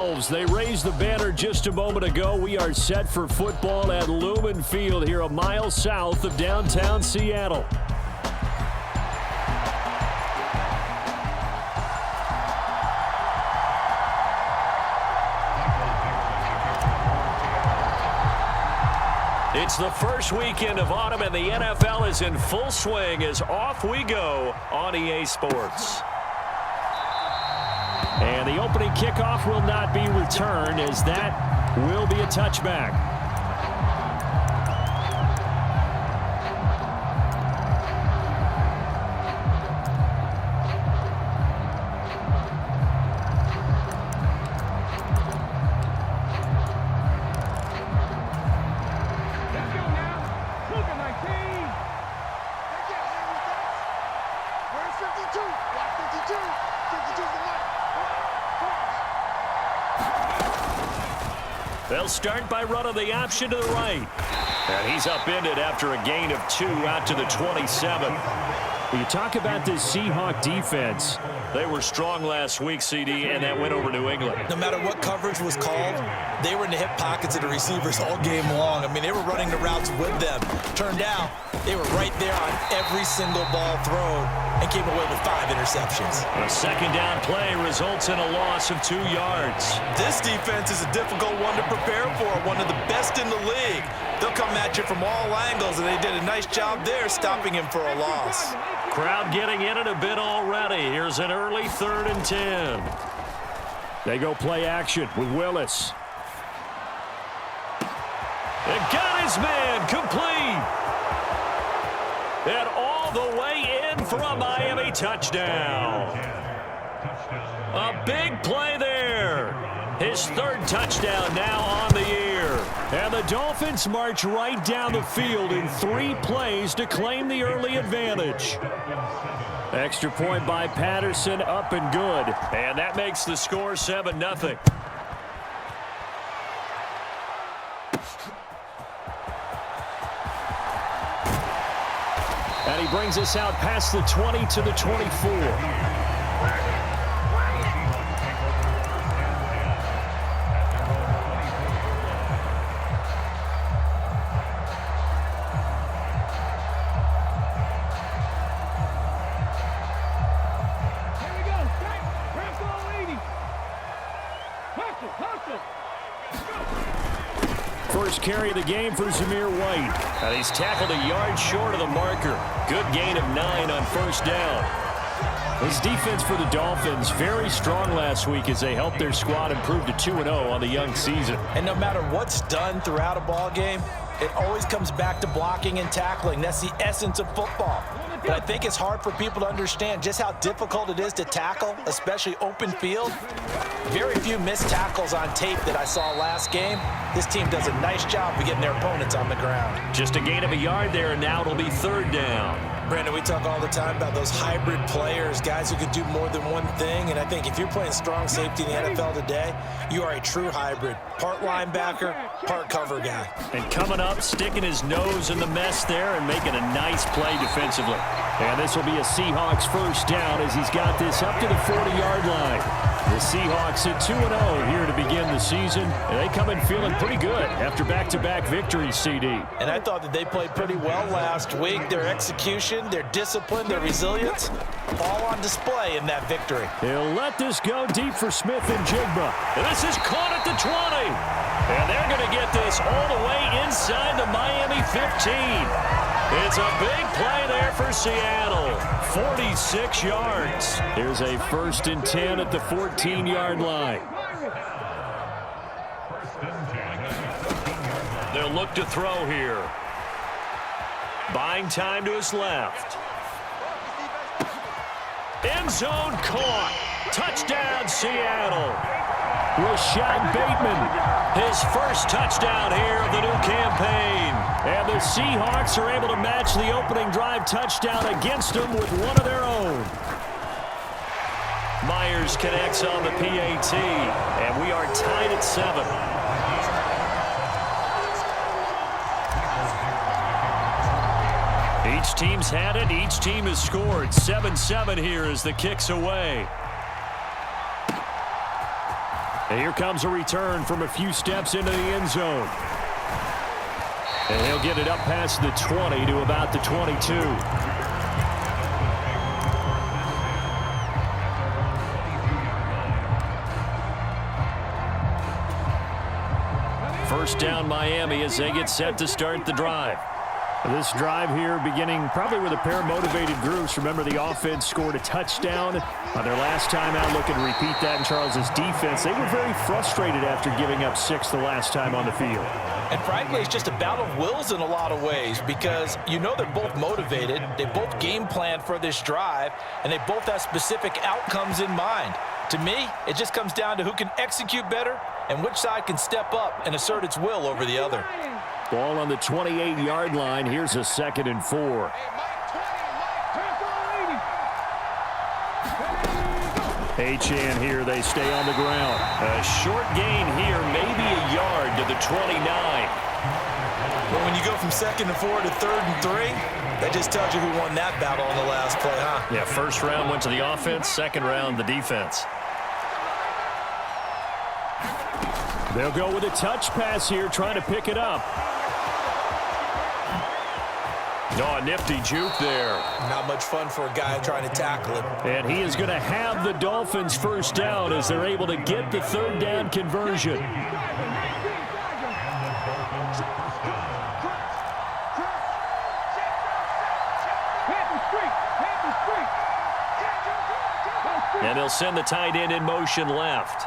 They raised the banner just a moment ago. We are set for football at Lumen Field here a mile south of downtown Seattle. It's the first weekend of autumn, and the NFL is in full swing as off we go on EA Sports. And the opening kickoff will not be returned, as that will be a touchback. They'll start by running the option to the right. And he's upended after a gain of 2 out to the 27. When you talk about this Seahawk defense, they were strong last week, CD, and that went over New England. No matter what coverage was called, they were in the hip pockets of the receivers all game long. I mean, they were running the routes with them. Turned out, they were right there on every single ball thrown and came away with 5 interceptions. A second down play results in a loss of 2 yards. This defense is a difficult one to prepare for, one of the best in the league. They'll come at you from all angles, and they did a nice job there stopping him for a loss. Crowd getting in it a bit already. Here's an early 3rd and 10. They go play action with Willis. It got his man complete. And all the way in for a Miami touchdown. A big play there. His 3rd touchdown now on the year. And the Dolphins march right down the field in 3 plays to claim the early advantage. Extra point by Patterson, up and good. And that makes the score 7-0. And he brings us out past the 20 to the 24. First carry of the game for Zamir White. And he's tackled a yard short of the marker. Good gain of 9 on 1st down. This defense for the Dolphins, very strong last week as they helped their squad improve to 2-0 on the young season. And no matter what's done throughout a ball game, it always comes back to blocking and tackling. That's the essence of football. But I think it's hard for people to understand just how difficult it is to tackle, especially open field. Very few missed tackles on tape that I saw last game. This team does a nice job of getting their opponents on the ground. Just a gain of a yard there, and now it'll be 3rd down. Brandon, we talk all the time about those hybrid players, guys who can do more than one thing. And I think if you're playing strong safety in the NFL today, you are a true hybrid. Part linebacker, part cover guy. And coming up, sticking his nose in the mess there and making a nice play defensively. And this will be a Seahawks 1st down as he's got this up to the 40-yard line. The Seahawks at 2-0 here to begin the season. And they come in feeling pretty good after back-to-back victories, CD. And I thought that they played pretty well last week. Their execution, their discipline, their resilience, all on display in that victory. He'll let this go deep for Smith and Jigba. And this is caught at the 20. And they're going to get this all the way inside the Miami 15. It's a big play there for Seattle. 46 yards. Here's a 1st and 10 at the 14-yard line. They'll look to throw here. Buying time to his left. End zone caught. Touchdown, Seattle. Rashad Bateman, his 1st touchdown here of the new campaign. And the Seahawks are able to match the opening drive touchdown against them with one of their own. Myers connects on the PAT, and we are tied at 7. Each team's had it. Each team has scored. 7-7 here as the kick's away. And here comes a return from a few steps into the end zone. And he'll get it up past the 20 to about the 22. First down Miami as they get set to start the drive. This drive here beginning probably with a pair of motivated groups. Remember, the offense scored a touchdown on their last time out. Looking to repeat that in Charles's defense. They were very frustrated after giving up 6 the last time on the field. And frankly, it's just a battle of wills in a lot of ways because you know they're both motivated. They both game planned for this drive, and they both have specific outcomes in mind. To me, it just comes down to who can execute better and which side can step up and assert its will over the other. Ball on the 28-yard line. Here's a 2nd and 4. Achane here. They stay on the ground. A short gain here, maybe a yard to the 29. Well, when you go from 2nd and 4 to 3rd and 3, that just tells you who won that battle on the last play, huh? Yeah, first round went to the offense, second round the defense. They'll go with a touch pass here, trying to pick it up. Oh, a nifty juke there. Not much fun for a guy trying to tackle him. And he is going to have the Dolphins first down as they're able to get the 3rd down conversion. And he'll send the tight end in motion left.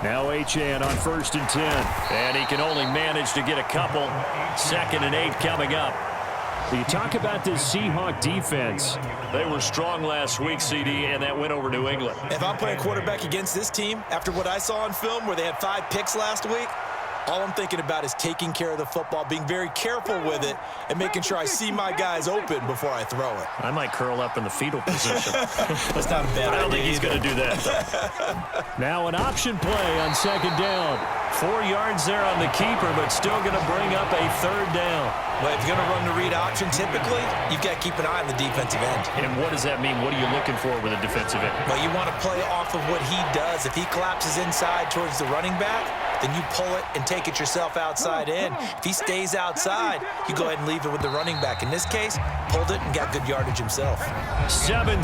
Now Achane on 1st and 10. And he can only manage to get a couple. 2nd and 8 coming up. You talk about this Seahawk defense. They were strong last week, CD, and that went over New England. If I'm playing quarterback against this team, after what I saw on film where they had 5 picks last week, all I'm thinking about is taking care of the football, being very careful with it, and making sure I see my guys open before I throw it. I might curl up in the fetal position. That's not a bad idea. I don't think he's going to do that, though. Now an option play on 2nd down. 4 yards there on the keeper, but still going to bring up a 3rd down. Well, if you're going to run the read option, typically, you've got to keep an eye on the defensive end. And what does that mean? What are you looking for with a defensive end? Well, you want to play off of what he does. If he collapses inside towards the running back, then you pull it and take it yourself outside in. If he stays outside, you go ahead and leave it with the running back. In this case, pulled it and got good yardage himself. 7-7,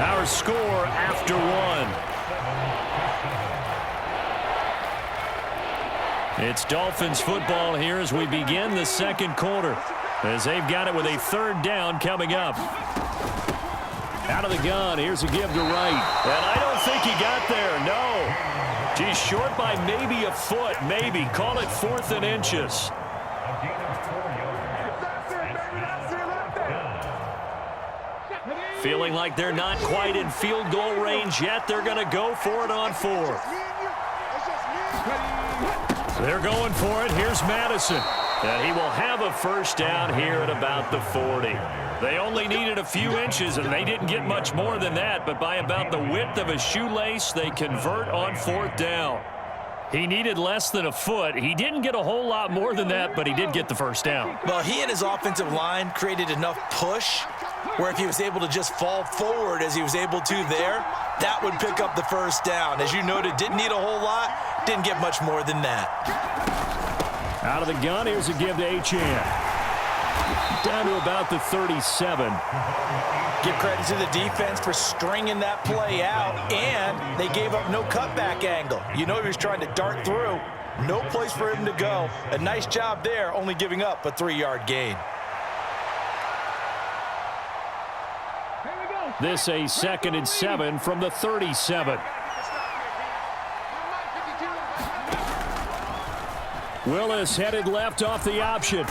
our score after 1. It's Dolphins football here as we begin the 2nd quarter. As they've got it with a 3rd down coming up. Out of the gun, here's a give to right. And I don't think he got there, no. He's short by maybe a foot, maybe. Call it 4th and inches. Feeling like they're not quite in field goal range yet. They're going to go for it on 4th. They're going for it. Here's Madison. And he will have a first down here at about the 40. They only needed a few inches, and they didn't get much more than that. But by about the width of a shoelace, they convert on 4th down. He needed less than a foot. He didn't get a whole lot more than that, but he did get the first down. Well, he and his offensive line created enough push where if he was able to just fall forward as he was able to there, that would pick up the first down. As you noted, didn't need a whole lot, didn't get much more than that. Out of the gun, here's a give to Achane. Down to about the 37. Give credit to the defense for stringing that play out, and they gave up no cutback angle. You know he was trying to dart through. No place for him to go. A nice job there, only giving up a 3-yard gain. This a 2nd and 7 from the 37. Willis headed left off the option.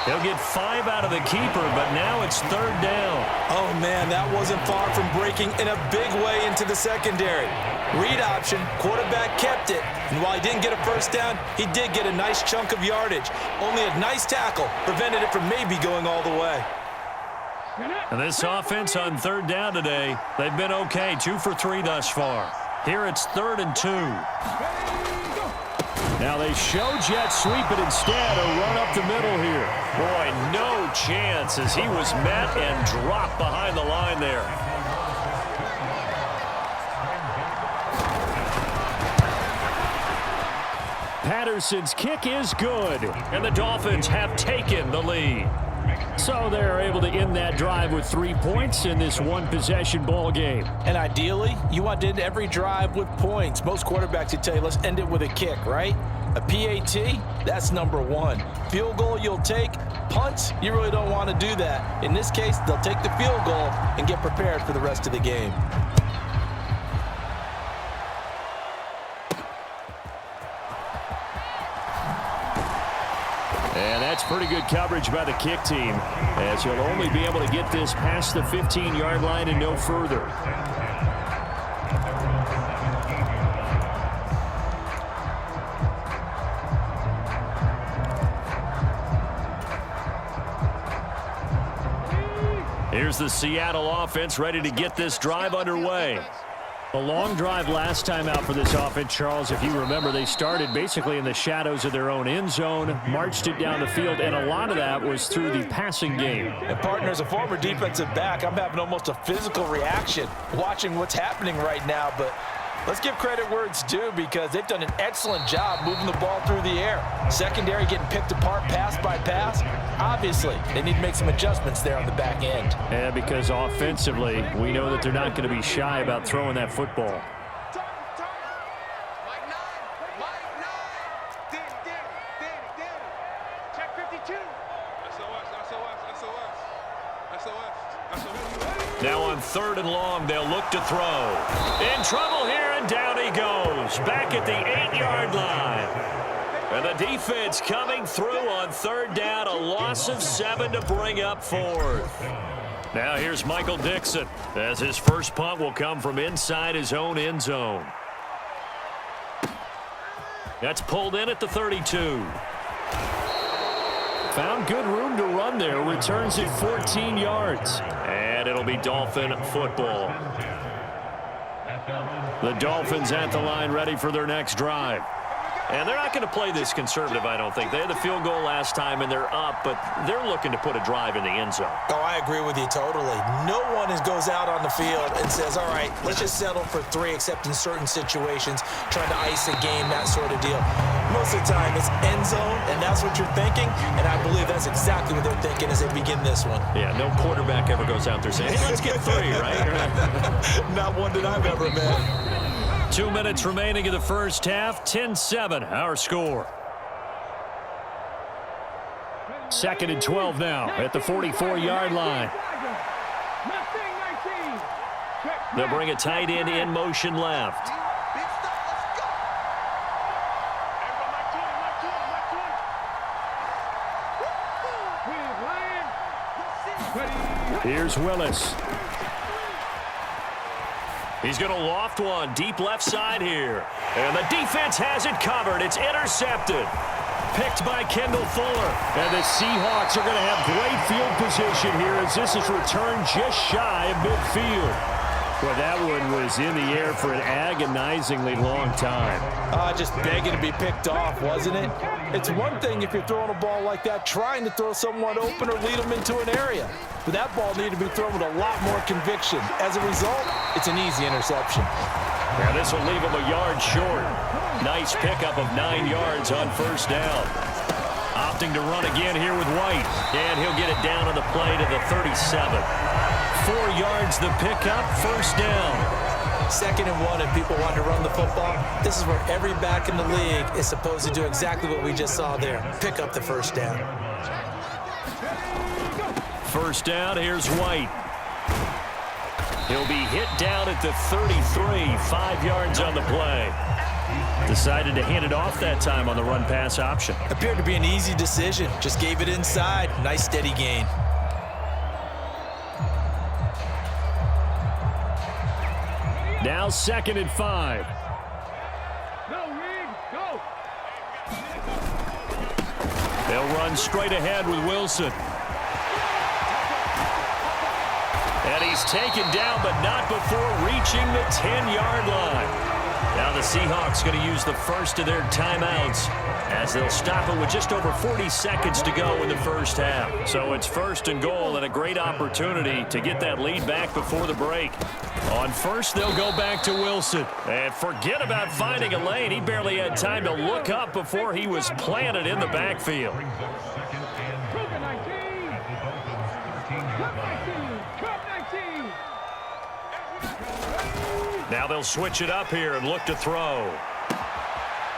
He'll get 5 out of the keeper, but now it's 3rd down. Oh, man, that wasn't far from breaking in a big way into the secondary. Read option, quarterback kept it, and while he didn't get a first down, he did get a nice chunk of yardage. Only a nice tackle prevented it from maybe going all the way. And this offense on 3rd down today, they've been okay, 2 for 3 thus far. Here it's 3rd and 2. Now they show jet sweep, but instead a run up the middle here. Boy, no chance as he was met and dropped behind the line there. Patterson's kick is good, and the Dolphins have taken the lead. So they're able to end that drive with 3 points in this one-possession ball game. And ideally, you want to end every drive with points. Most quarterbacks would tell you, let's end it with a kick, right? A PAT, that's number one. Field goal you'll take. Punts, you really don't want to do that. In this case, they'll take the field goal and get prepared for the rest of the game. And that's pretty good coverage by the kick team, as he'll only be able to get this past the 15-yard line and no further. Here's the Seattle offense ready to get this drive underway. A long drive last time out for this offense, Charles. If you remember, they started basically in the shadows of their own end zone, marched it down the field, and a lot of that was through the passing game. And partner, as a former defensive back, I'm having almost a physical reaction watching what's happening right now. But let's give credit where it's due, because they've done an excellent job moving the ball through the air. Secondary getting picked apart pass by pass. Obviously, they need to make some adjustments there on the back end. Yeah, because offensively, we know that they're not going to be shy about throwing that football. Now on 3rd and long, they'll look to throw. In trouble here, and down he goes. Back at the 8-yard line. And the defense coming through on 3rd down. A loss of 7 to bring up 4th. Now here's Michael Dixon, as his first punt will come from inside his own end zone. That's pulled in at the 32. Found good room to run there. Returns it 14 yards. And it'll be Dolphin football. The Dolphins at the line, ready for their next drive. And they're not going to play this conservative, I don't think. They had the field goal last time, and they're up, but they're looking to put a drive in the end zone. Oh, I agree with you totally. No one goes out on the field and says, all right, let's just settle for 3, except in certain situations, trying to ice a game, that sort of deal. Most of the time, it's end zone, and that's what you're thinking, and I believe that's exactly what they're thinking as they begin this one. Yeah, no quarterback ever goes out there saying, hey, let's get 3, right? Not one that I've ever met. 2 minutes remaining in the first half. 10-7, our score. 2nd and 12 now at the 44-yard line. They'll bring a tight end in motion left. Here's Willis. He's going to loft one deep left side here. And the defense has it covered. It's intercepted. Picked by Kendall Fuller. And the Seahawks are going to have great field position here as this is returned just shy of midfield. Well, that one was in the air for an agonizingly long time. Just begging to be picked off, wasn't it? It's one thing if you're throwing a ball like that, trying to throw someone open or lead them into an area. But that ball needed to be thrown with a lot more conviction. As a result, it's an easy interception. Yeah, this will leave him a yard short. Nice pickup of 9 yards on first down. Opting to run again here with White. And he'll get it down on the play to the 37. 4 yards the pickup, first down. 2nd and 1, if people want to run the football, this is where every back in the league is supposed to do exactly what we just saw there. Pick up the first down. First down, here's White. He'll be hit down at the 33, 5 yards on the play. Decided to hand it off that time on the run-pass option. Appeared to be an easy decision. Just gave it inside. Nice steady gain. Now 2nd and 5. They'll run straight ahead with Wilson. And he's taken down, but not before reaching the 10-yard line. Now the Seahawks going to use the first of their timeouts as they'll stop it with just over 40 seconds to go in the first half. So it's first and goal and a great opportunity to get that lead back before the break. On first, they'll go back to Wilson. And forget about finding a lane. He barely had time to look up before he was planted in the backfield. Now they'll switch it up here and look to throw.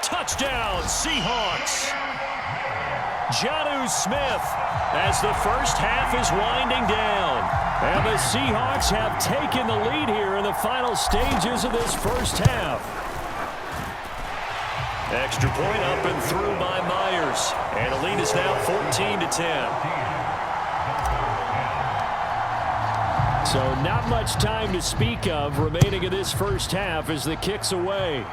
Touchdown, Seahawks. Gotw Smith as the first half is winding down. And the Seahawks have taken the lead here in the final stages of this first half. Extra point up and through by Myers. And the lead is now 14-10. So not much time to speak of remaining in this first half as the kick's away.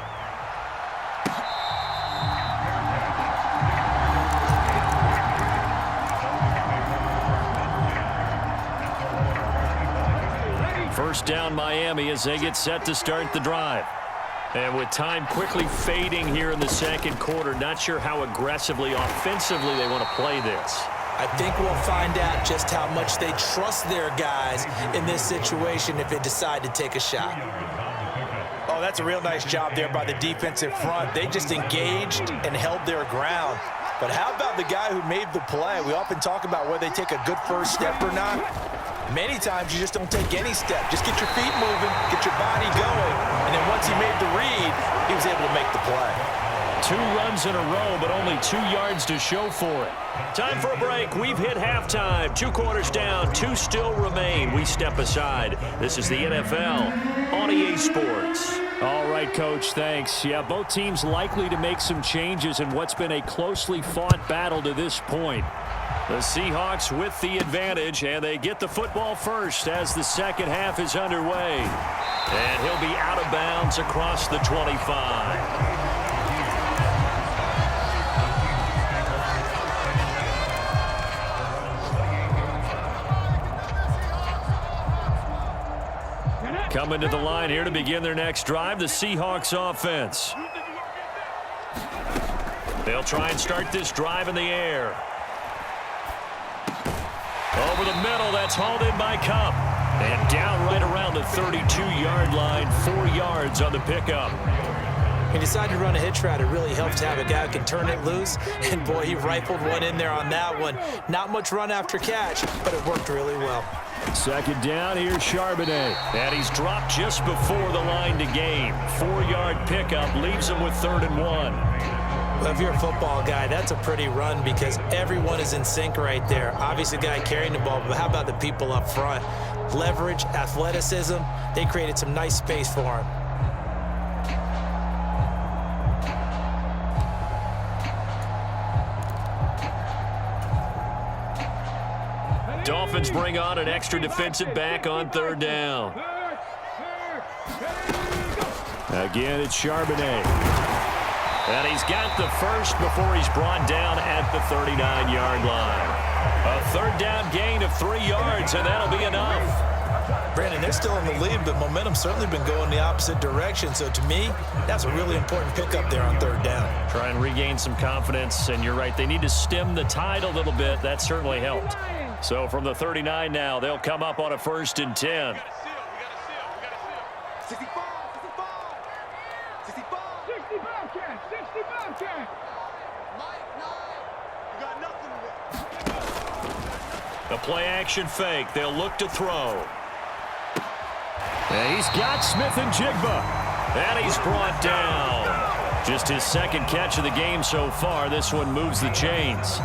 First down Miami as they get set to start the drive. And with time quickly fading here in the second quarter, not sure how aggressively, offensively they want to play this. I think we'll find out just how much they trust their guys in this situation if they decide to take a shot. Oh, that's a real nice job there by the defensive front. They just engaged and held their ground. But how about the guy who made the play? We often talk about whether they take a good first step or not. Many times you just don't take any step. Just get your feet moving, get your body going, and then once he made the read, he was able to make the play. 2 runs in a row, but only 2 yards to show for it. Time for a break. We've hit halftime. 2 quarters down, 2 still remain. We step aside. This is the NFL on EA Sports. All right, Coach, thanks. Yeah, both teams likely to make some changes in what's been a closely fought battle to this point. The Seahawks with the advantage, and they get the football first as the second half is underway. And he'll be out of bounds across the 25. Coming to the line here to begin their next drive, the Seahawks offense. They'll try and start this drive in the air. Over the middle, that's hauled in by Cup. And down right around the 32-yard line, 4 yards on the pickup. He decided to run a hitch route. It really helps to have a guy who can turn it loose. And, boy, he rifled one in there on that one. Not much run after catch, but it worked really well. Second down, here's Charbonnet. And he's dropped just before the line to gain. 4-yard pickup leaves him with 3rd and 1. Well, if you're a football guy, that's a pretty run because everyone is in sync right there. Obviously, the guy carrying the ball, but how about the people up front? Leverage, athleticism, they created some nice space for him. Dolphins bring on an extra defensive back on 3rd down. Again, it's Charbonnet. And he's got the first before he's brought down at the 39-yard line. A 3rd down gain of 3 yards, and that'll be enough. Brandon, they're still in the lead, but momentum's certainly been going the opposite direction. So, to me, that's a really important pickup there on 3rd down. Try and regain some confidence, and you're right. They need to stem the tide a little bit. That certainly helped. So, from the 39 now, they'll come up on a 1st and 10. A play-action fake. They'll look to throw. And he's got Smith and Jigba. And he's brought down. Just his 2nd catch of the game so far. This one moves the chains.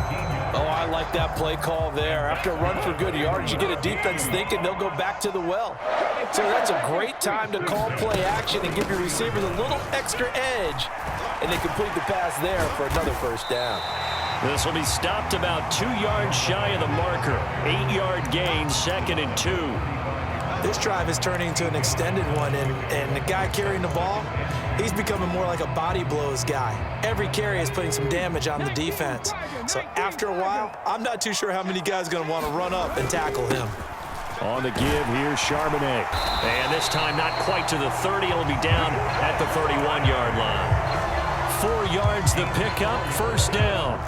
Oh, I like that play call there. After a run for good yards, you get a defense thinking they'll go back to the well. So that's a great time to call play action and give your receivers a little extra edge. And they complete the pass there for another 1st down. This will be stopped about 2 yards shy of the marker. 8-yard gain, 2nd and 2. This drive is turning into an extended one, and the guy carrying the ball, he's becoming more like a body blows guy. Every carry is putting some damage on the defense. So after a while, I'm not too sure how many guys are going to want to run up and tackle him. On the give, here's Charbonnet. And this time not quite to the 30. It'll be down at the 31-yard line. 4 yards the pickup, first down.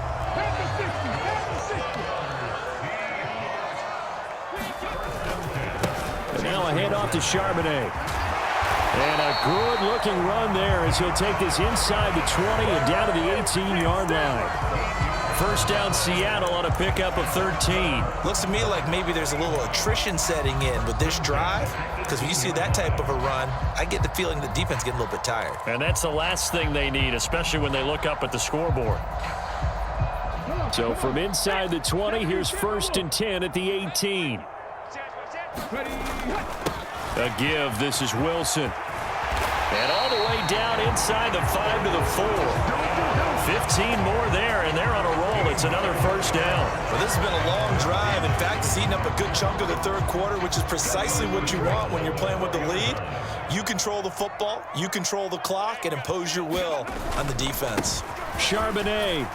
And now a handoff to Charbonnet. And a good-looking run there as he'll take this inside the 20 and down to the 18-yard line. First down, Seattle on a pickup of 13. Looks to me like maybe there's a little attrition setting in with this drive, because when you see that type of a run, I get the feeling the defense getting a little bit tired. And that's the last thing they need, especially when they look up at the scoreboard. So from inside the 20, here's 1st and 10 at the 18. A give, this is Wilson. And all the way down inside the 5 to the 4. 15 more there, and they're on a roll. It's another first down. Well, this has been a long drive. In fact, it's eating up a good chunk of the third quarter, which is precisely what you want when you're playing with the lead. You control the football, you control the clock, and impose your will on the defense. Charbonnet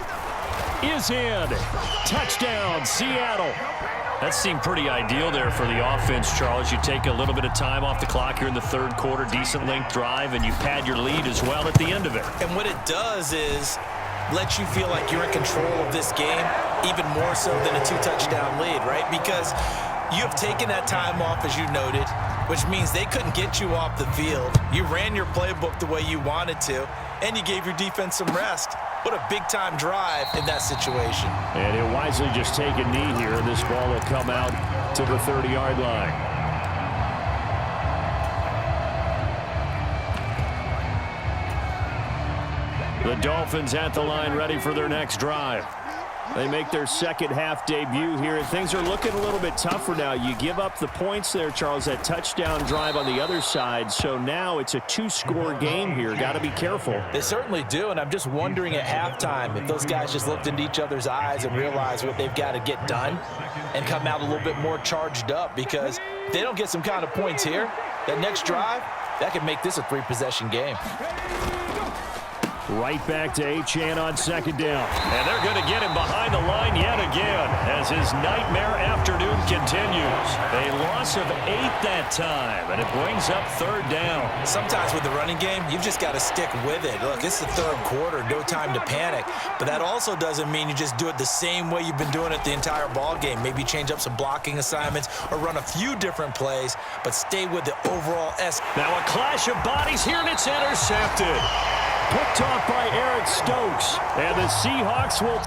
is in. Touchdown, Seattle. That seemed pretty ideal there for the offense, Charles. You take a little bit of time off the clock here in the third quarter, decent length drive, and you pad your lead as well at the end of it. And what it does is let you feel like you're in control of this game, even more so than a 2-touchdown lead, right? Because you have taken that time off, as you noted, which means they couldn't get you off the field. You ran your playbook the way you wanted to, and you gave your defense some rest. What a big-time drive in that situation. And he'll wisely just take a knee here. This ball will come out to the 30-yard line. The Dolphins at the line, ready for their next drive. They make their second half debut here, and things are looking a little bit tougher now. You give up the points there, Charles, that touchdown drive on the other side. So now it's a 2-score game here. Got to be careful. They certainly do, and I'm just wondering at halftime if those guys just looked into each other's eyes and realized what they've got to get done and come out a little bit more charged up, because if they don't get some kind of points here, that next drive, that could make this a 3-possession game. Right back to Achane on second down. And they're going to get him behind the line yet again as his nightmare afternoon continues. A loss of 8 that time, and it brings up third down. Sometimes with the running game, you've just got to stick with it. Look, it's the third quarter, no time to panic. But that also doesn't mean you just do it the same way you've been doing it the entire ball game. Maybe change up some blocking assignments or run a few different plays, but stay with the overall S. Now a clash of bodies here, and it's intercepted. Picked off by Eric Stokes, and the Seahawks will